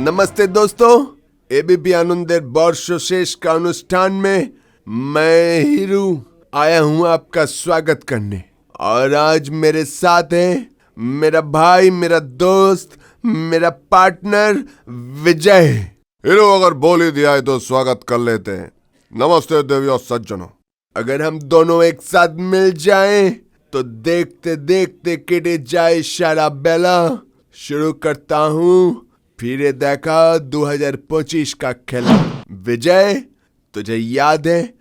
नमस्ते दोस्तों, एबीपी आनंदेर वर्षशेष का अनुष्ठान में मैं हीरू आया हूं आपका स्वागत करने। और आज मेरे साथ है मेरा भाई, मेरा दोस्त, मेरा पार्टनर विजय। हीरो अगर बोल ही दिया है तो स्वागत कर लेते हैं। नमस्ते देवियों सज्जनों। अगर हम दोनों एक साथ मिल जाएं तो देखते देखते किटे जाए सारा बेला। शुरू करता हूँ, फिर देखा 2025 का खेला। विजय, तुझे याद है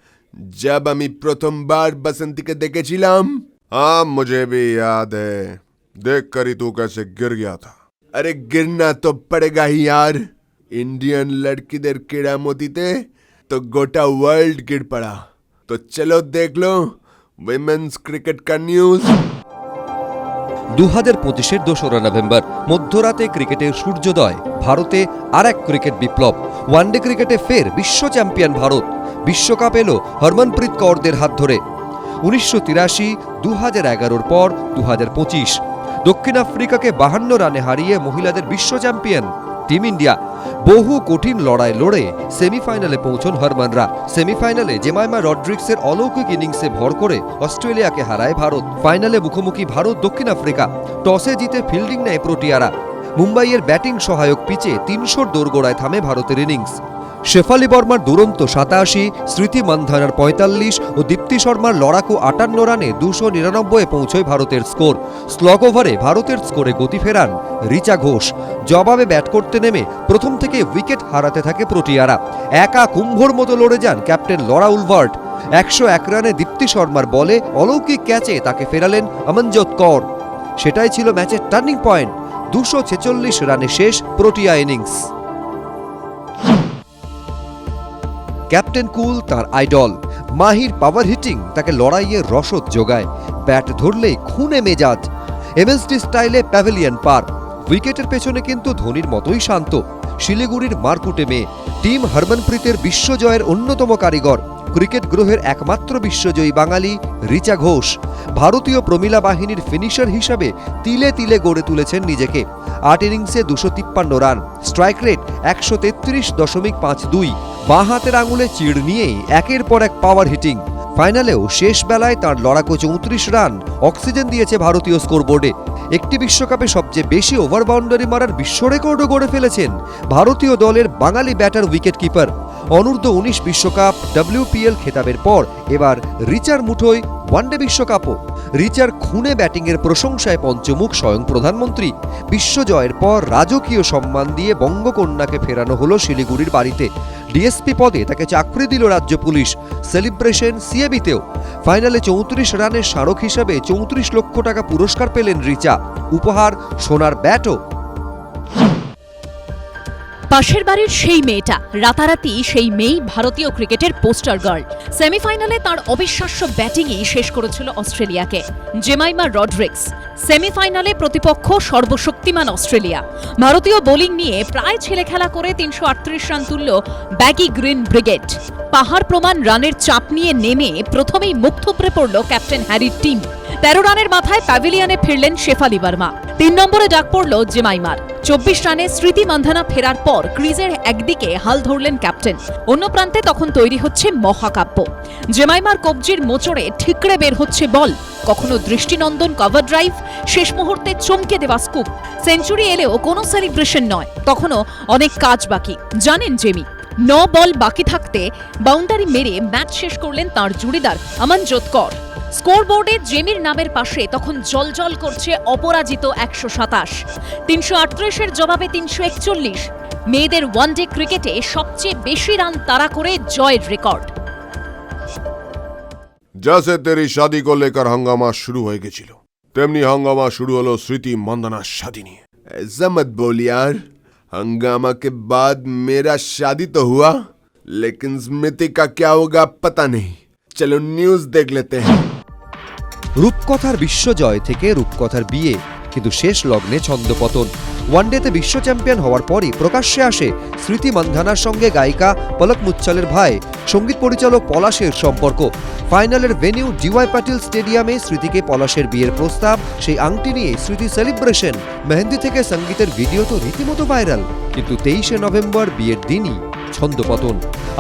जब हम प्रथम बार बसंती के देखे चिलाम? हाँ, मुझे भी याद है। देख कर ही तू कैसे गिर गया था। अरे गिरना तो पड़ेगा ही यार। इंडियन लड़की देर कीड़ा मोती थे तो गोटा वर्ल्ड गिर पड़ा। तो चलो देख लो উইমেন্স ক্রিকেট का নিউজ। 2025-এর 2রা নভেম্বর মধ্যরাতে ক্রিকেটের সূর্যোদয়। ভারতে আর এক ক্রিকেট বিপ্লব। ওয়ানডে ক্রিকেটে ফের বিশ্ব চ্যাম্পিয়ন ভারত। বিশ্বকাপ এলো হরমনপ্রীত কৌরদের হাত ধরে। 1983, 2011-র পর 2025 দক্ষিণ আফ্রিকাকে 52 রানে হারিয়ে মহিলাদের বিশ্ব চ্যাম্পিয়ন টিম ইন্ডিয়া। বহু কঠিন লড়াই লড়ে সেমিফাইনালে পৌঁছন হরমনরা। সেমিফাইনালে জেমাইমা রড্রিক্সের অলৌকিক ইনিংসে ভর করে অস্ট্রেলিয়াকে হারায় ভারত। ফাইনালে মুখোমুখি ভারত দক্ষিণ আফ্রিকা। টসে জিতে ফিল্ডিং নেয় প্রোটিয়ারা। মুম্বাইয়ের ব্যাটিং সহায়ক পিচে 300 দোরগোড়ায় থামে ভারতের ইনিংস। শেফালি বর্মার দুরন্ত 87, স্মৃতি মান্ধানার 45 ও দীপ্তি শর্মার লড়াকু 58 রানে 299-এ পৌঁছয় ভারতের স্কোর। স্লগ ওভারে ভারতের স্কোরে গতি ফেরান রিচা ঘোষ। জবাবে ব্যাট করতে নেমে প্রথম থেকে উইকেট হারাতে থাকে প্রোটিয়ারা। একা কুম্ভর মতো লড়ে যান ক্যাপ্টেন লরা উলভার্ট। 101 রানে দীপ্তি শর্মার বলে অলৌকিক ক্যাচে তাকে ফেরালেন অমনজোত কৌর। সেটাই ছিল ম্যাচের টার্নিং পয়েন্ট। 246 রানে শেষ প্রোটিয়া ইনিংস। ক্যাপ্টেন কুল তার আইডল। মাহির পাওয়ার হিটিং তাকে লড়াইয়ের রসদ যোগায়। ব্যাট ধরলেই খুনে মেজাজ। এমএসডি স্টাইলে প্যাভিলিয়ন পার। উইকেটের পেছনে কিন্তু ধোনির মতোই শান্ত। শিলিগুড়ির মারকুটে মেয়ে। টিম হরমনপ্রীতের বিশ্বজয়ের অন্যতম কারিগর। ক্রিকেট গ্রহের একমাত্র বিশ্বজয়ী বাঙালি রিচা ঘোষ। ভারতীয় প্রমিলা বাহিনীর ফিনিশার হিসাবে তিলে তিলে গড়ে তুলেছেন নিজেকে। 8 ইনিংসে 253 রান, স্ট্রাইক রেট 133.52। বাঁ হাতের আঙুলে চিড় নিয়েই একের পর এক পাওয়ার হিটিং। ফাইনালেও শেষ বেলায় তার লড়াকু 34 রান অক্সিজেন দিয়েছে ভারতীয় স্কোরবোর্ডে। একটি বিশ্বকাপে সবচেয়ে বেশি ওভার বাউন্ডারি মারার বিশ্ব রেকর্ডও গড়ে ফেলেছেন ভারতীয় দলের বাঙালি ব্যাটার উইকেট কিপার। অনূর্ধ্ব 19 বিশ্বকাপ, WPL খেতাবের পর এবার রিচার মুঠোয় ওয়ানডে বিশ্বকাপও। রিচার খুনে ব্যাটিংয়ের প্রশংসায় পঞ্চমুখ স্বয়ং প্রধানমন্ত্রী। বিশ্বজয়ের পর রাজকীয় সম্মান দিয়ে বঙ্গকন্যাকে ফেরানো হলো শিলিগুড়ির বাড়িতে। ডিএসপি পদে তাকে চাকরি দিল রাজ্য পুলিশ। সেলিব্রেশন সিএবিতেও। ফাইনালে 34 রানের স্মারক হিসাবে 34 লক্ষ টাকা পুরস্কার পেলেন রিচা। উপহার সোনার ব্যাটও। পাশের বাড়ির সেই মেয়েটা, রাতারাতি সেই মেয়েই ভারতীয় ক্রিকেটের পোস্টার গার্ল। সেমিফাইনালে তার অবিশ্বাস্য ব্যাটিংই শেষ করেছিল অস্ট্রেলিয়াকে। Jemimah Rodrigues. সেমিফাইনালে প্রতিপক্ষ সর্বশক্তিমান অস্ট্রেলিয়া। ভারতীয় বোলিং নিয়ে প্রায় ছেলেখেলা করে 338 রান তুলল ব্যাগি গ্রিন ব্রিগেড। পাহাড় প্রমাণ রানের চাপ নিয়ে নেমে প্রথমেই মুখ থুবড়ে পড়ল ক্যাপ্টেন হ্যারির টিম। 13 রানের মাথায় প্যাভিলিয়নে ফিরলেন শেফালি বর্মা। 3 নম্বরে ডাক পড়ল জেমাইমার। 24 রানে স্মৃতি মান্ধানা ফেরার পর ক্রিজের একদিকে হাল ধরলেন ক্যাপ্টেন। অন্য প্রান্তে তখন তৈরি হচ্ছে মহাকাব্য। জেমাইমার কবজির মোচড়ে ঠিকরে বের হচ্ছে বল। কখনো দৃষ্টিনন্দন কভার ড্রাইভ, শেষ মুহূর্তে চমকে দেওয়া স্কুপ। সেঞ্চুরি এলেও কোনো সেলিব্রেশন নয়, তখনও অনেক কাজ বাকি। জানেন জেমি 9 বল বাকি থাকতে বাউন্ডারি মেরে ম্যাচ শেষ করলেন তাঁর জুড়িদার অমনজোত কৌর। স্কোরবোর্ডে জেমির নামের পাশে তখন জলজল করছে অপরাজিত 127। 338-এর জবাবে 341। মেয়েদের ওয়ানডে ক্রিকেটে সবচেয়ে বেশি রান তাড়া করে জয়ের রেকর্ড। जैसे तेरी शादी को लेकर हंगामा शुरू हो গেছিল, তেমনি हंगामा शुरू হলো স্মৃতি মান্ধানার शादी নিয়ে। ऐसा मत बोल यार, हंगामा के बाद मेरा शादी तो हुआ, लेकिन स्मृति का क्या होगा पता नहीं। चलो न्यूज देख लेते हैं। রূপকথার বিশ্বজয় থেকে রূপকথার বিয়ে। কিন্তু শেষ লগ্নে ছন্দপতন। ওয়ানডেতে বিশ্ব চ্যাম্পিয়ন হওয়ার পরই প্রকাশ্যে আসে স্মৃতি মান্ধানার সঙ্গে গায়িকা পলক মুচ্ছলের ভাই সঙ্গীত পরিচালক পলাশের সম্পর্ক। ফাইনালের ভেন্যু ডিওয়াই পাটিল স্টেডিয়ামে স্মৃতিকে পলাশের বিয়ের প্রস্তাব, সেই আংটি নিয়ে স্মৃতি সেলিব্রেশন, মেহেন্দি থেকে সঙ্গীতের ভিডিও তো রীতিমতো ভাইরাল। কিন্তু 23শে নভেম্বর বিয়ের দিনই ছন্দপতন।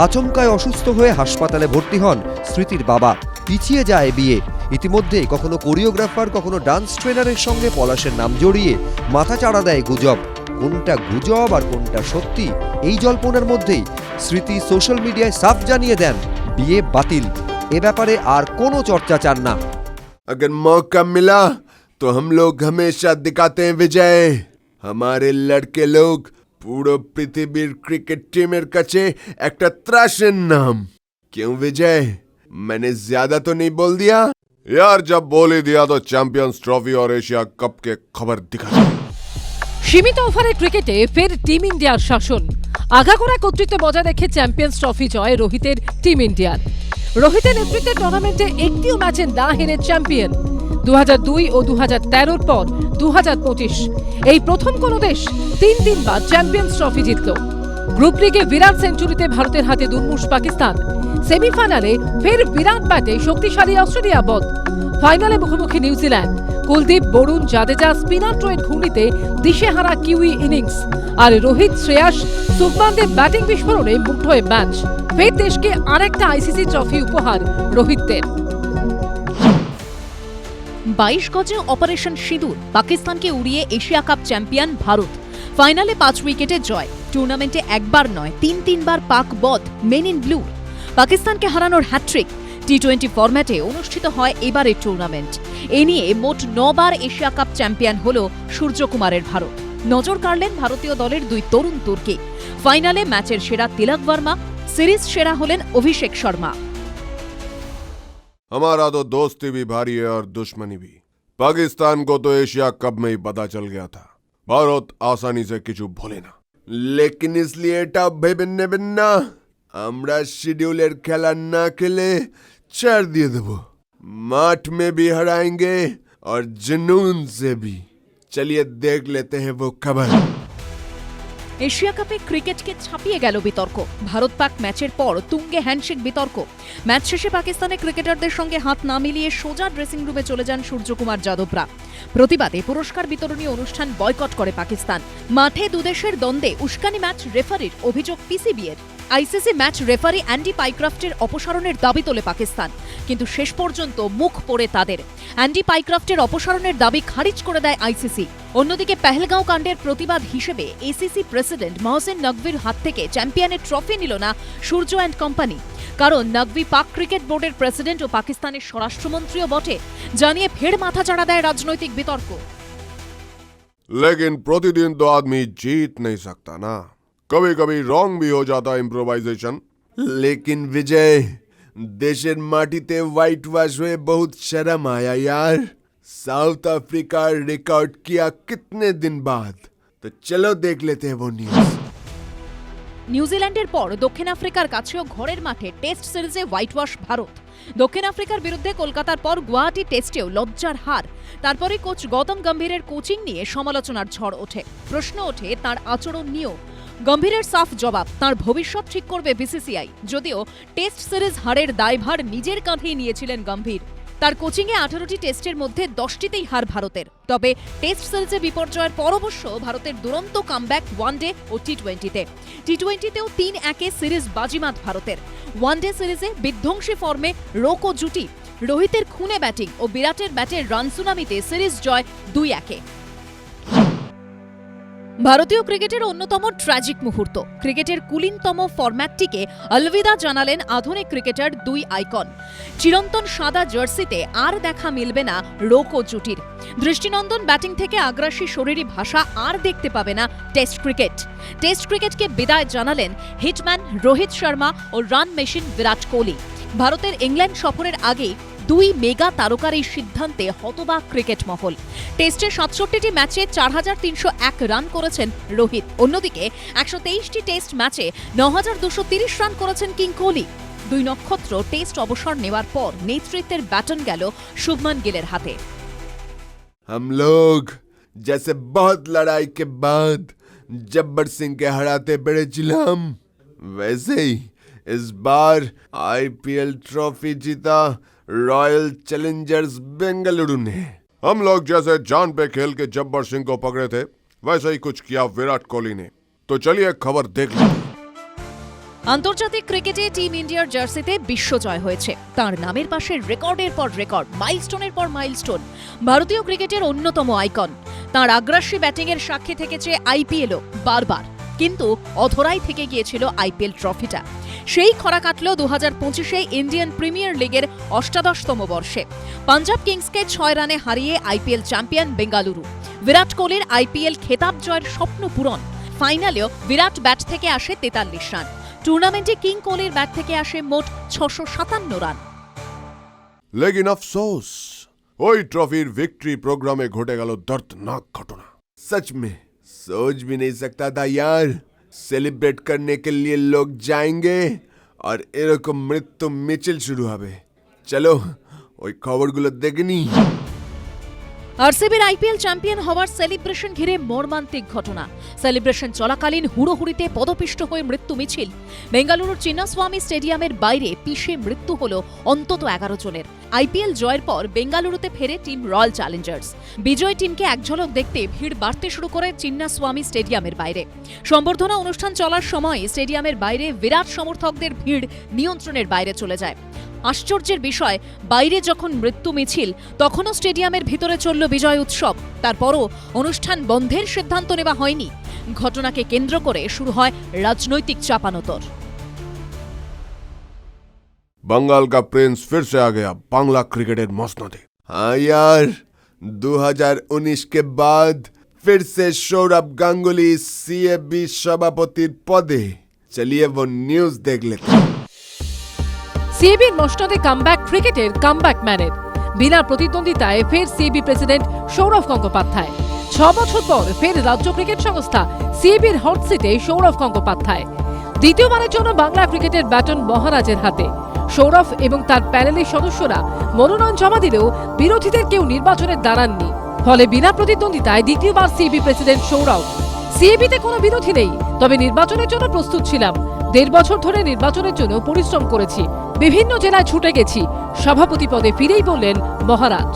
আচমকায় অসুস্থ হয়ে হাসপাতালে ভর্তি হন স্মৃতির বাবা। পিছিয়ে যায় বিয়ে। ইতিমধ্যে কখনো কোরিওগ্রাফার, কখনো ডান্স ট্রেনারের সঙ্গে পলাশের নাম জড়িয়ে মাথা চাড়া দেয় গুজব। কোনটা গুজব আর কোনটা সত্যি, এই জল্পনার মধ্যেই স্মৃতি সোশ্যাল মিডিয়ায় সাফ জানিয়ে দেন বিয়ে বাতিল। এ ব্যাপারে আর কোনো চর্চা চান না। अगर मौका मिला तो हम लोग हमेशा दिखाते हैं विजय। हमारे लड़के लोग পুরো পৃথিবীর ক্রিকেট টিমের কাছে একটা ত্রাসের নাম। क्यों विजय, मैंने ज्यादा तो नहीं बोल दिया? यार जब बोल ही दिया तो चैंपियंस ट्रॉफी और एशिया कप के खबर दिखा। সীমিত ওভারের ক্রিকেটে ফের টিম ইন্ডিয়ার শাসন। আগাগোড়া কর্তৃত্ব বজায় রেখে চ্যাম্পিয়ন্স ট্রফি জয় রোহিতের টিম ইন্ডিয়ার। রোহিতের নেতৃত্বে টুর্নামেন্টে একটিও ম্যাচে না হেরে চ্যাম্পিয়ন। 2002 ও 2013-র পর 2025 এই প্রথম কোন দেশ তিনবার চ্যাম্পিয়ন্স ট্রফি জিতল। গ্রুপ লিগে বিরাট সেঞ্চুরিতে ভারতের হাতে দুর্মুষ পাকিস্তান। সেমিফাইনালে ফের বিরাট ব্যাটে শক্তিশালী অস্ট্রেলিয়া বধ। ফাইনালে মুখোমুখি নিউজিল্যান্ড। কুলদীপ, বরুণ, জাদেজা স্পিনার ট্রয়ের ঘূর্ণিতে দিশেহারা কিউই ইনিংস। আর রোহিত, শ্রেয়াস, শুভমান ব্যাটিং বিস্ফোরণে মুগ্ধ হয়ে ম্যাচ। ফের দেশকে আরেকটা আইসিসি ট্রফি উপহার রোহিতদের। 22 গজে অপারেশন সিঁদুর, পাকিস্তানকে উড়িয়ে এশিয়া কাপ চ্যাম্পিয়ন ভারত। ফাইনালে 5 উইকেটে জয়। টুর্নামেন্টে একবার নয়, তিনবার পাক বধ মেন ইন ব্লু। পাকিস্তানকে হারানোর হ্যাট্রিক। টি-20 ফরম্যাটে অনুষ্ঠিত হয় এবারের টুর্নামেন্ট। এ নিয়ে মোট 9 বার এশিয়া কাপ চ্যাম্পিয়ন হল সূর্যকুমারের ভারত। নজর কাড়লেন ভারতীয় দলের দুই তরুণ তুর্কি। ফাইনালে ম্যাচের সেরা তিলক বর্মা, সিরিজ সেরা হলেন অভিষেক শর্মা। हमारा तो दोस्ती भी भारी है और दुश्मनी भी। पाकिस्तान को तो एशिया कप में ही पता चल गया था, भारत आसानी से किछु भोले ना। लेकिन इसलिए এটা ভেবে নেবেন না আমরা শিডিউলের খেলা না খেলে ছাড় দিয়ে দেব। माठ में भी हराएंगे और जुनून से भी। चलिए देख लेते हैं वो खबर। এশিয়া কাপে ক্রিকেটকে ছাপিয়ে গেল বিতর্ক। ভারত পাক ম্যাচের পর তুঙ্গে হ্যান্ডশেক বিতর্ক। ম্যাচ শেষে পাকিস্তানের ক্রিকেটারদের সঙ্গে হাত না মিলিয়ে সোজা ড্রেসিং রুমে চলে যান সূর্যকুমার যাদবরা। প্রতিবাদে পুরস্কার বিতরণী অনুষ্ঠান বয়কট করে পাকিস্তান। মাঠে দুদেশের দ্বন্দ্বে উস্কানি ম্যাচ রেফারির অভিযোগ পিসিবি-এর। আইসিসি ম্যাচ রেফারি অ্যান্ডি পাইক্রাফটের অপসারণের দাবি তোলে পাকিস্তান, কিন্তু শেষ পর্যন্ত মুখ পড়ে তাদের। অ্যান্ডি পাইক্রাফটের অপসারণের দাবি খারিজ করে দেয় আইসিসি। অন্যদিকে পেহেলগাঁও কাণ্ডের প্রতিবাদ হিসেবে এসিসি প্রেসিডেন্ট মহসিন নকভির হাত থেকে চ্যাম্পিয়নের ট্রফি নিল না সূর্য অ্যান্ড কোম্পানি। কারণ নকভি পাক ক্রিকেট বোর্ডের প্রেসিডেন্ট ও পাকিস্তানের স্বরাষ্ট্রমন্ত্রীও বটে, জানিয়ে ফের মাথা চাড়া দেয় রাজনৈতিক বিতর্ক। लेकिन प्रतिदिन तो आदमी जीत नहीं सकता ना, कभी कभी रॉन्ग भी हो जाता इम्प्रोवाइजेशन। लेकिन विजय, देशेर माटीते व्हाइट वॉश हुए बहुत शर्म आया यार। साउथ अफ्रीका रिकॉर्ड किया कितने दिन बाद, तो चलो देख लेते हैं वो न्यूज। নিউজিল্যান্ডের পর দক্ষিণ আফ্রিকার কাছেও ঘরের মাঠে টেস্ট সিরিজে হোয়াইট ওয়াশ ভারত। দক্ষিণ আফ্রিকার বিরুদ্ধে কলকাতার পর গুয়াহাটি টেস্টেও লজ্জার হার। তারপরে কোচ গৌতম গম্ভীরের কোচিং নিয়ে সমালোচনার ঝড় ওঠে। প্রশ্ন ওঠে তার আচরণ নিয়েও। গম্ভীরের সাফ জবাব, তার ভবিষ্যৎ ঠিক করবে বিসিসিআই। যদিও টেস্ট সিরিজ হারের দায়ভার নিজের কাঁধেই নিয়েছিলেন গম্ভীর। তার কোচিংয়ে 18টি টেস্টের মধ্যে 10টিতেই হার ভারতের। তবে টেস্ট সিরিজে বিপর্যয়ের পর অবশ্য ভারতের দুরন্ত কামব্যাক ওয়ানডে ও টি-20-তে। টি-20-তেও 3-1 সিরিজ বাজিমাত ভারতের। ওয়ানডে সিরিজে বিধ্বংসী ফর্মে রোকো জুটি। রোহিতের খুনে ব্যাটিং ও বিরাটের ব্যাটের রান সুনামিতে সিরিজ জয় 2-1। ভারতীয় ক্রিকেটের অন্যতম ট্র্যাজিক মুহূর্ত। ক্রিকেটের কুলীনতম ফরম্যাটটিকে অলবিদা জানালেন আধুনিক ক্রিকেটার দুই আইকন। চিরন্তন সাদা জার্সিতে আর দেখা মিলবে না রোকো জুটির। দৃষ্টিনন্দন ব্যাটিং থেকে আগ্রাসী শরীরী ভাষা আর দেখতে পাবে না টেস্ট ক্রিকেট। টেস্ট ক্রিকেটকে বিদায় জানালেন হিটম্যান রোহিত শর্মা ও রান মেশিন বিরাট কোহলি। ভারতের ইংল্যান্ড সফরের আগেই দুই মেগা তারকার এই সিদ্ধান্তে হতবাক ক্রিকেট মহল। টেস্টে 67টি ম্যাচে 4301 রান করেছেন রোহিত। অন্যদিকে 123টি টেস্ট ম্যাচে 9230 রান করেছেন কিং কোহলি। দুই নক্ষত্র টেস্ট অবসর নেওয়ার পর নেতৃত্বের ব্যাটন গেল শুভমান গিলের হাতে। हम लोग जैसे बहुत लड़ाई के बाद जब्बर सिंह के हराते बड़े जिलाम, वैसे ही इस बार आईपीएल ट्रॉफी जीता रॉयल चैलेंजर्स बेंगलुरु ने। हम लोग जैसे जान पे खेल के जब्बर सिंह को पकड़े थे, वैसे ही कुछ किया विराट कोहली ने। तो चलिए खबर देख लेते हैं। আন্তর্জাতিক ক্রিকেটে টিম ইন্ডিয়ার জার্সিতে বিশ্বজয় হয়েছে। তার নামের পাশে রেকর্ডের পর রেকর্ড, মাইলস্টোনের পর মাইলস্টোন। ভারতীয় ক্রিকেটের অন্যতম আইকন। তার আগ্রাসী ব্যাটিংয়ের সাক্ষী থেকেছে আইপিএলও বারবার, কিন্তু অধরাই থেকে গিয়েছিল আইপিএল ট্রফিটা। সেই খরা কাটল 2025-এ ইন্ডিয়ান প্রিমিয়ার লিগের ৮৮তম বর্ষে। পাঞ্জাব কিংসকে ৬ রানে হারিয়ে আইপিএল চ্যাম্পিয়ন বেঙ্গালুরু। বিরাট কোহলির আইপিএল খেতাব জয়ের স্বপ্ন পূরণ। ফাইনালেও বিরাট ব্যাট থেকে আসে ৪৩ রান। টুর্নামেন্টে কিং কোহলির ব্যাট থেকে আসে মোট ৬৫৭ রান। लेकिन अफसोस, ওই ট্রফির ভিক্টরি প্রোগ্রামে ঘটে গেল দর্দনাক ঘটনা। सच में सोच भी नहीं सकता था यार। सेलिब्रेट करने के लिए लोग जाएंगे और এরকম মৃত্যু মিছিল শুরু হবে। চলো ওই খবরগুলো দেখনি। আরসিবির আইপিএল চ্যাম্পিয়ন হওয়ার সেলিব্রেশন ঘিরে মর্মান্তিক ঘটনা। সেলিব্রেশন চলাকালীন হুড়োহুড়িতে পদপিষ্ট হয়ে মৃত্যু মিছিল। বেঙ্গালুরুর চিন্নাস্বামী স্টেডিয়ামের বাইরে পিষে মৃত্যু হল অন্তত ১১ জনের। আইপিএল জয়ের পর বেঙ্গালুরুতে ফেরে টিম রয়্যাল চ্যালেঞ্জার্স। বিজয় টিমকে এক ঝলক দেখতে ভিড় বাড়তে শুরু করে চিন্নাস্বামী স্টেডিয়ামের বাইরে। সম্বর্ধনা অনুষ্ঠান চলার সময় স্টেডিয়ামের বাইরে বিরাট সমর্থকদের ভিড় নিয়ন্ত্রণের বাইরে চলে যায়। আশ্চর্যের বিষয়, বাইরে যখন মৃত্যু মিছিল তখনও স্টেডিয়ামের ভিতরে চলল বিজয় উৎসব। তারপরও অনুষ্ঠান বন্ধের সিদ্ধান্ত নেওয়া হয়নি। ঘটনাকে কেন্দ্র করে শুরু হয় রাজনৈতিক চাপানোতর। बंगाल का प्रिंस फिर से आ गया बांग्ला क्रिकेटेर मसनदे। हाँ यार, 2019 के बाद फिर से सौरभ गांगुली सीएबी सभापति पदे। चलिए वो न्यूज देख लेते हैं। সিএবির মসনদে কামব্যাক ক্রিকেটের কামব্যাক ম্যানের। বিনা প্রতিদ্বন্দ্বিতায় ফের সিএবি প্রেসিডেন্ট সৌরভ গঙ্গোপাধ্যায়। ৬ বছর পর ফের রাজ্য ক্রিকেট সংস্থা সিএবির হট সিটে সৌরভ গঙ্গোপাধ্যায়। দ্বিতীয়বারের জন্য বাংলা ক্রিকেটের ব্যাটন মহারাজের হাতে। সৌরভ এবং তার প্যানেলের সদস্যরা মনোনয়ন জমা দিলেও বিরোধীদের কেউ নির্বাচনে দাঁড়াননি। ফলে বিনা প্রতিদ্বন্দ্বিতায় দ্বিতীয়বার সিএবি প্রেসিডেন্ট সৌরভ। সিএবিতে কোনো বিরোধী নেই, তবে নির্বাচনের জন্য প্রস্তুত ছিলাম। ১.৫ বছর ধরে নির্বাচনের জন্য পরিশ্রম করেছি, বিভিন্ন জেলায় ছুটে গেছি। সভাপতি পদে ফিরেই বললেন মহারাজ।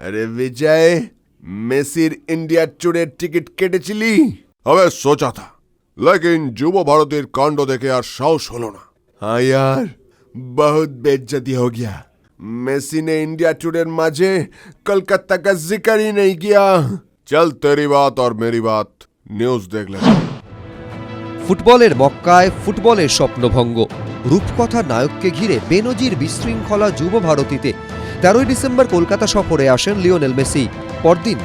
अरे विजय, মেসির ইন্ডিয়া ট্যুরের টিকিট কেটেছিলি? अबे सोचा था, लेकिन যুব ভারতের কাণ্ড দেখে আর সাহস হলো না। हाँ यार, बहुत बेइज्जती हो गया। मेसी ने इंडिया टूर माझे कोलकाता का जिक्र ही नहीं किया। चल तेरी बात और मेरी बात न्यूज देख ले। ফুটবলের মক্কায় ফুটবলের স্বপ্নভঙ্গ। রূপকথা নায়ককে ঘিরে বেনজির বিশৃঙ্খলা যুব ভারতীতে ১৩ ডিসেম্বর কলকাতা সফরে আসেন লিওনেল মেসি। পরদিন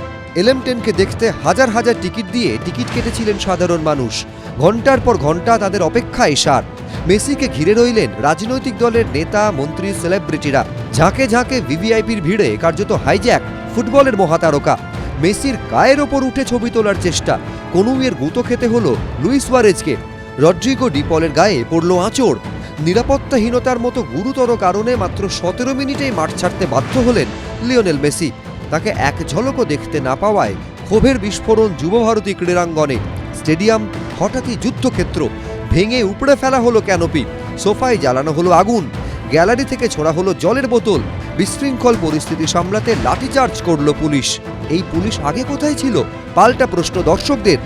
LM10কে দেখতে হাজার হাজার টিকিট দিয়ে টিকিট কেটেছিলেন সাধারণ মানুষ। ঘন্টার পর ঘন্টা তাদের অপেক্ষায় সার। মেসিকে ঘিরে রইলেন রাজনৈতিক দলের নেতা, মন্ত্রী, সেলিব্রিটিরা। ঝাঁকে ঝাঁকে ভিভিআইপির ভিড়ে কার্যত হাইজ্যাক ফুটবলের মহাতারকা। মেসির গায়ের ওপর উঠে ছবি তোলার চেষ্টা। কনুইয়ের গুঁতো খেতে হলো লুইস সুয়ারেজকে। রড্রিগো ডিপলের গায়ে পড়ল আঁচড়। নিরাপত্তাহীনতার মতো গুরুতর কারণে মাত্র ১৭ মিনিটেই মাঠ ছাড়তে বাধ্য হলেন লিওনেল মেসি। তাকে এক ঝলকও দেখতে না পাওয়ায় ক্ষোভের বিস্ফোরণ যুবভারতী ক্রীড়াঙ্গনে। স্টেডিয়াম হঠাৎই যুদ্ধক্ষেত্র। ভেঙে উপড়ে ফেলা হলো ক্যানোপি, সোফায় জ্বালানো হলো আগুন, গ্যালারি থেকে ছোড়া হলো জলের বোতল। বিশৃঙ্খল পরিস্থিতি সামলাতে লাঠিচার্জ করল পুলিশ। এই পুলিশ আগে কোথায় ছিল? পাল্টা প্রশ্ন দর্শকদের।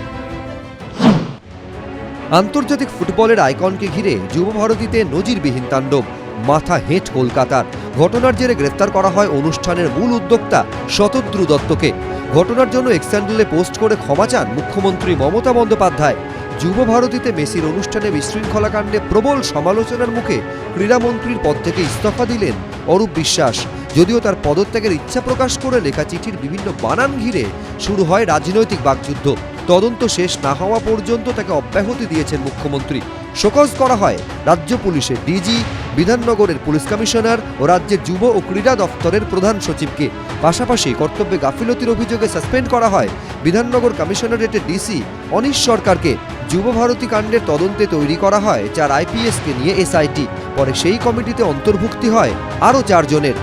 আন্তর্জাতিক ফুটবলের আইকনকে ঘিরে যুবভারতীতে নজিরবিহীন তাণ্ডব। মাথা হেঁট কলকাতার। ঘটনার জেরে গ্রেফতার করা হয় অনুষ্ঠানের মূল উদ্যোক্তা শতদ্রু দত্তকে। ঘটনার জন্য এক্স হ্যান্ডেলে পোস্ট করে ক্ষমা চান মুখ্যমন্ত্রী মমতা বন্দ্যোপাধ্যায়। যুবভারতীতে মেসির অনুষ্ঠানে বিশৃঙ্খলা কাণ্ডে প্রবল সমালোচনার মুখে ক্রীড়ামন্ত্রীর পদ থেকে ইস্তফা দিলেন অরূপ বিশ্বাস। যদিও তার পদত্যাগের ইচ্ছা প্রকাশ করে লেখা চিঠির বিভিন্ন বানান ঘিরে শুরু হয় রাজনৈতিক বাকযুদ্ধ। তদন্ত শেষ না হওয়া পর্যন্ত তাকে অব্যাহতি দিয়েছেন মুখ্যমন্ত্রী। শোকজ করা হয় রাজ্য পুলিশের ডিজি, বিধাননগরের পুলিশ কমিশনার ও রাজ্যের যুব ও ক্রীড়া দফতরের প্রধান সচিবকে। পাশাপাশি কর্তব্যে গাফিলতির অভিযোগে সাসপেন্ড করা হয় বিধাননগর কমিশনারেটের ডিসি অনিশ সরকারকে। যুবভারতী কাণ্ডের তদন্তে তৈরি করা হয় ৪ IPSকে নিয়ে SIT। পরে সেই কমিটিতে অন্তর্ভুক্তি হয় আরও ৪ জনের।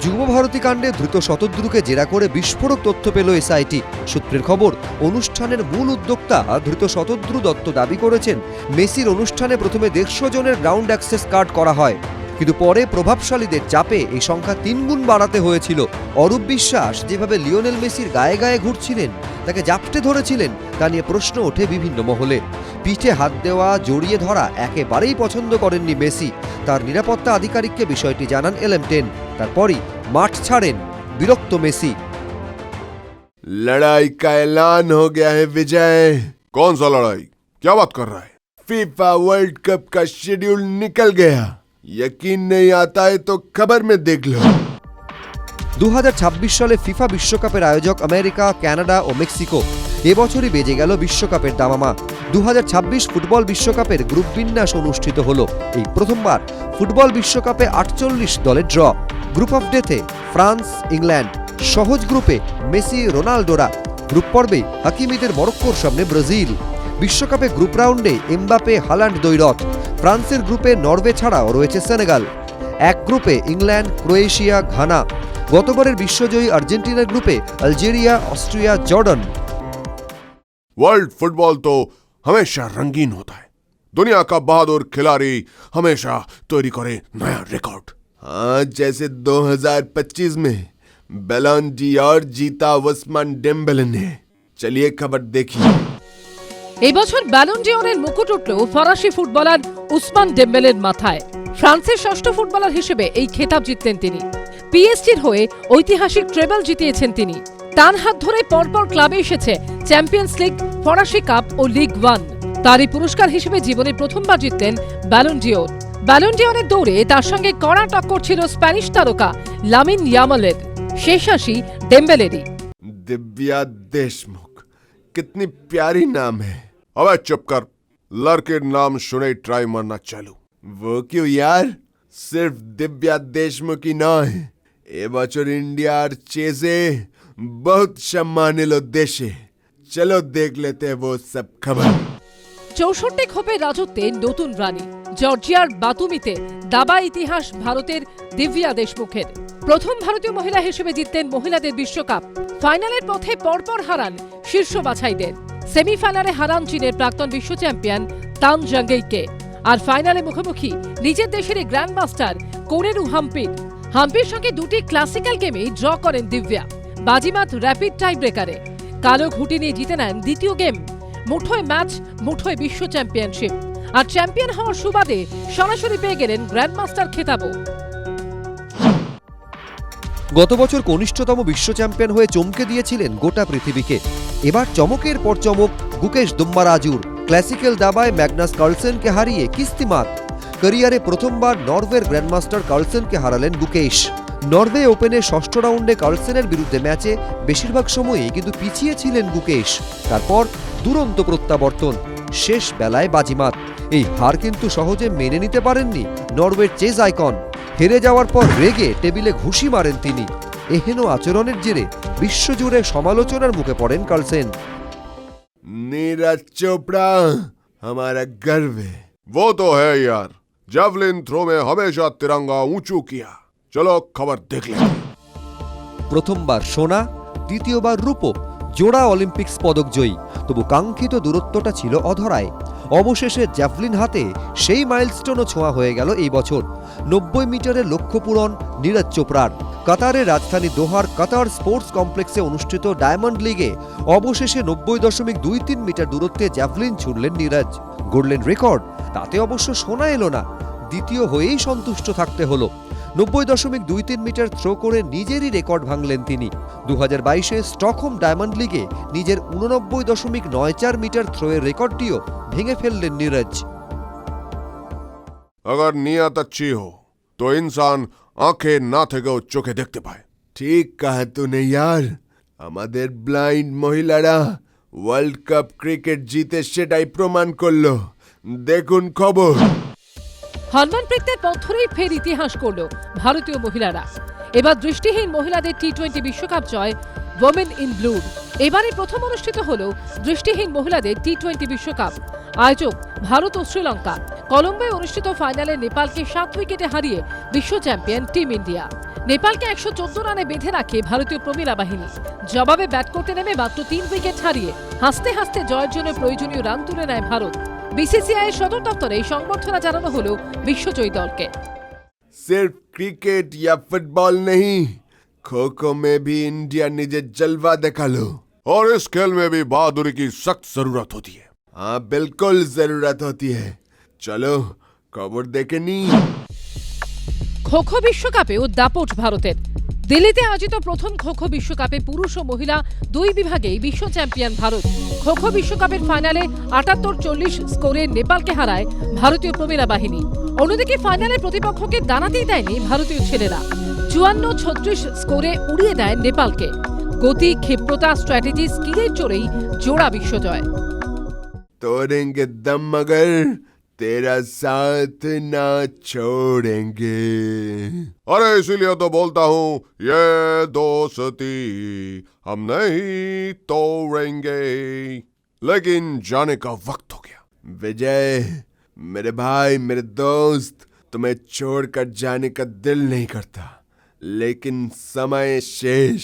যুবভারতী কাণ্ডে ধৃত শতদ্রুকে জেরা করে বিস্ফোরক তথ্য পেল এসআইটি। সূত্রের খবর, অনুষ্ঠানের মূল উদ্যোক্তা ধৃত শতদ্রু দত্ত দাবি করেছেন মেসির অনুষ্ঠানে প্রথমে 150 জনের গ্রাউন্ড অ্যাক্সেস কার্ড করা হয়, কিন্তু পরে প্রভাবশালীদের চাপে এই সংখ্যা 3 গুণ বাড়াতে হয়েছিল। অরূপ বিশ্বাস যেভাবে লিওনেল মেসির গায়ে গায়ে ঘুরছিলেন, তাকে জাপটে ধরেছিলেন, তা নিয়ে প্রশ্ন ওঠে বিভিন্ন মহলে। পিঠে হাত দেওয়া, জড়িয়ে ধরা একেবারেই পছন্দ করেননি মেসি। তার নিরাপত্তা আধিকারিককে বিষয়টি জানান LM10। তারপরই মাঠ ছাড়েন বিরক্ত মেসি। लड़ाई का ऐलान हो गया है विजय। कौन सा लड़ाई? क्या बात कर रहा है? फीफा वर्ल्ड कप का शेड्यूल निकल गया। यकीन नहीं आता है तो खबर में देख लो। 2026 সালে ফিফা বিশ্বকাপের আয়োজক আমেরিকা, কানাডা ও মেক্সিকো। এবছরই বেজে গেল বিশ্বকাপের দামামা। 2026 ফুটবল বিশ্বকাপের গ্রুপ বিন্যাস অনুষ্ঠিত হলো। এই প্রথমবার ফুটবল বিশ্বকাপে 48 দলের ড্র। গ্রুপ অফ ডেথে ফ্রান্স, ইংল্যান্ড। সহজ গ্রুপে মেসি, রোনাল্ডোরা। গ্রুপ পর্বে হাকিমিদের মরক্কোর সামনে ব্রাজিল। বিশ্বকাপে গ্রুপ রাউন্ডে এমবাপে, হালান্ড দ্বৈরথ। ফ্রান্সের গ্রুপে নরওয়ে ছাড়াও রয়েছে সেনেগাল। এক গ্রুপে ইংল্যান্ড, ক্রোয়েশিয়া, ঘানা। গতবারের বিশ্বজয়ী আর্জেন্টিনার গ্রুপে Algeria, Austria, Jordan. World football तो हमेशा रंगीन होता है। दुनिया का बहादुर खिलाड़ी हमेशा तैयारी करे नया रिकॉर्ड। हाँ, जैसे 2025 में बैलन ड'ओर जीता उस्मान डेम्बेले ने। चलिए खबर देखिए। এই বছর ব্যালন ডি'অরের মুকুট উঠল ফরাসি ফুটবলার উসমান ডেম্বেলের মাথায়। ফ্রান্সের ষষ্ঠ ফুটবলার হিসেবে এই খেতাব জিতলেন তিনি। পিএসজির হয়ে ঐতিহাসিক ট্রেবল জিতিয়েছেন তিনি। তার হাত ধরে পরপর ক্লাবে এসেছে চ্যাম্পিয়ন্স লিগ, ফরাসি কাপ ও লিগ 1। তারই পুরস্কার হিসেবে জীবনে প্রথমবার জিতলেন ব্যালন ডি'অর। ব্যালন ডি'অরের দৌড়ে তার সঙ্গে কড়া টক্কর ছিল স্প্যানিশ তারকা লামিন ইয়ামালের। শেষ হাসি ডেম্বেলেরই। दिव्या देशमुख, कितनी प्यारी नाम है। अबे चुप कर, लड़के नाम सुने ट्राई मारना चालू। वो क्यों यार, सिर्फ दिव्या देशमुख ही नয়। এবছর ইন্ডিয়ার চেজে बहुत सम्मान लो देशे। चलो देख लेते हैं वो सब खबर। 64 খোপের রাজত্বে নতুন রানী। জর্জিয়ার বাতুমিতে দাবা ইতিহাস ভারতের দিব্যা দেশমুখের। প্রথম ভারতীয় মহিলা হিসেবে জিতলেন মহিলাদের বিশ্বকাপ। ফাইনালের পথে পরপর হারান শীর্ষ বাছাইদের। সেমিফাইনালে হারান চীনের প্রাক্তন বিশ্ব চ্যাম্পিয়ন তান জাঙ্গেইকে। আর ফাইনালে মুখোমুখি নিজের দেশের গ্র্যান্ড মাস্টার কোনেরু হাম্পির। হাম্পির সঙ্গে দুটি ক্লাসিক্যাল গেমে ড্র করেন দিব্যা। বাজিমাত র্যাপিড টাই ব্রেকারে। কালো ঘুঁটি নিয়ে জিতে নেন দ্বিতীয় গেম। মুঠোয় ম্যাচ, মুঠোয় বিশ্ব চ্যাম্পিয়নশিপ। আর চ্যাম্পিয়ন হওয়ার সুবাদে সরাসরি পেয়ে গেলেন গ্র্যান্ডমাস্টার খেতাবও। গত বছর কনিষ্ঠতম বিশ্ব চ্যাম্পিয়ন হয়ে চমকে দিয়েছিলেন গোটা পৃথিবীকে। এবার চমকের পর চমক গুকেশ দুম্মারাজুর। ক্লাসিক্যাল দাবায় ম্যাগনাস কার্লসেনকে হারিয়ে কিস্তিমাত। ক্যারিয়ারে প্রথমবার নরওয়ের গ্র্যান্ডমাস্টার কার্লসেনকে হারালেন গুকেশ। নরওয়ে ওপেনের ষষ্ঠ রাউন্ডে কার্লসেনের বিরুদ্ধে ম্যাচে বেশিরভাগ সময়ই কিন্তু পিছিয়ে ছিলেন গুকেশ। তারপর দুরন্ত প্রত্যাবর্তন, শেষ বেলায় বাজিমাত। এই হার কিন্তু সহজে মেনে নিতে পারেননি নরওয়ের চেজ আইকন। হেরে যাওয়ার পর রেগে টেবিলে ঘুষি মারেন তিনি। এহেন আচরণের জেরে বিশ্বজুড়ে সমালোচনার মুখে পড়েন কার্লসেন। नीरज चोपड़ा हमारा गर्व है। वो तो है यार, जेवलिन थ्रो में हमेशा तिरंगा ऊंचू किया। चलो खबर देख ले। প্রথমবার সোনা, দ্বিতীয়বার রূপো, জোড়া অলিম্পিক্স পদক জয়ী। তবু কাঙ্ক্ষিত দূরত্বটা ছিল অধরায়। অবশেষে জ্যাভলিন হাতে সেই মাইলস্টোনও ছোঁয়া হয়ে গেল এই বছর। 90 মিটারের লক্ষ্য পূরণ নীরজ চোপড়ার। কাতারের রাজধানী দোহার কাতার স্পোর্টস কমপ্লেক্সে অনুষ্ঠিত ডায়মন্ড লিগে অবশেষে 90.23 মিটার দূরত্বে জ্যাভলিন ছুড়লেন নীরজ। গড়লেন রেকর্ড। তাতে অবশ্য সোনা এলো না, দ্বিতীয় হয়েই সন্তুষ্ট থাকতে হলো। 90.23 মিটার থ্রো করে নিজেরই রেকর্ড ভাঙলেন তিনি। 2022-এ স্টকহোম ডায়মন্ড লিগে নিজের 89.94 মিটার থ্রোয়ের রেকর্ডটিও ভেঙে ফেললেন নীরজ। अगर नियत अच्छी हो तो इंसान आंखें ना থেকেও চোখে দেখতে পায়। ঠিক कहा तूने यार। আমাদের ব্লাইন্ড মহিলারা ওয়ার্ল্ড কাপ ক্রিকেট জিতে সেটাই প্রমাণ করলো। দেখুন খবর। হরমনপ্রীতের পথ ধরেই ফের ইতিহাস করল ভারতীয় মহিলারা। এবার দৃষ্টিহীন মহিলাদের টি-20 বিশ্বকাপ জয় ওমেন ইন ব্লুর। এবারই প্রথম অনুষ্ঠিত হল দৃষ্টিহীন মহিলাদের টি-20 বিশ্বকাপ। আয়োজক ভারত ও শ্রীলঙ্কা। কলম্বোয় অনুষ্ঠিত ফাইনালে নেপালকে 7 উইকেটে হারিয়ে বিশ্ব চ্যাম্পিয়ন টিম ইন্ডিয়া। নেপালকে 114 রানে বেঁধে রাখে ভারতীয় প্রমিলা বাহিনী। জবাবে ব্যাট করতে নেমে মাত্র 3 উইকেট হারিয়ে হাসতে হাসতে জয়ের জন্য প্রয়োজনীয় রান তুলে নেয় ভারত। বিসিসিআই এর সদর দপ্তরে সংবর্ধনা জানানো হলো বিশ্বজয়ী দলকে। सिर्फ क्रिकेट या फुटबॉल नहीं, खो खो में भी इंडिया निजे जलवा दिखा लो। और इस खेल में भी बहादुरी की सख्त जरूरत होती है। हाँ बिल्कुल जरूरत होती है। चलो खबर देखे नहीं। খো খো বিশ্বকাপেও দাপট ভারতের। দিল্লিতে আয়োজিত প্রথম খো খো বিশ্বকাপে পুরুষ ও মহিলা দুই বিভাগেই বিশ্ব চ্যাম্পিয়ন ভারত। খো খো বিশ্বকাপের ফাইনালে 78-40 স্কোরে নেপালকে হারায় ভারতীয় প্রমিলা বাহিনী। অন্যদিকে ফাইনালে প্রতিপক্ষকে দাঁড়াতেই দেয়নি ভারতীয় ছেলেরা। 54-36 স্কোরে উড়িয়ে দেয় নেপালকে। গতি, ক্ষিপ্রতা, স্ট্র্যাটেজি, স্কিলের জোরেই জোড়া বিশ্বজয়। तोड़ेंगे दम मगर तेरा साथ ना छोड़ेंगे। अरे इसीलिए तो बोलता हूँ ये दोस्ती हम नहीं तोड़ेंगे। लेकिन जाने का वक्त हो गया। विजय, मेरे भाई, मेरे दोस्त, तुम्हें छोड़कर जाने का दिल नहीं करता, लेकिन समय शेष।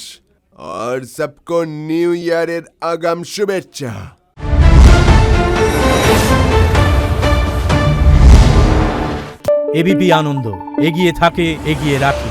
और सबको न्यू ईयर आगाम शुभेच्छा। এবিপি আনন্দ এগিয়ে থাকে, এগিয়ে রাখে।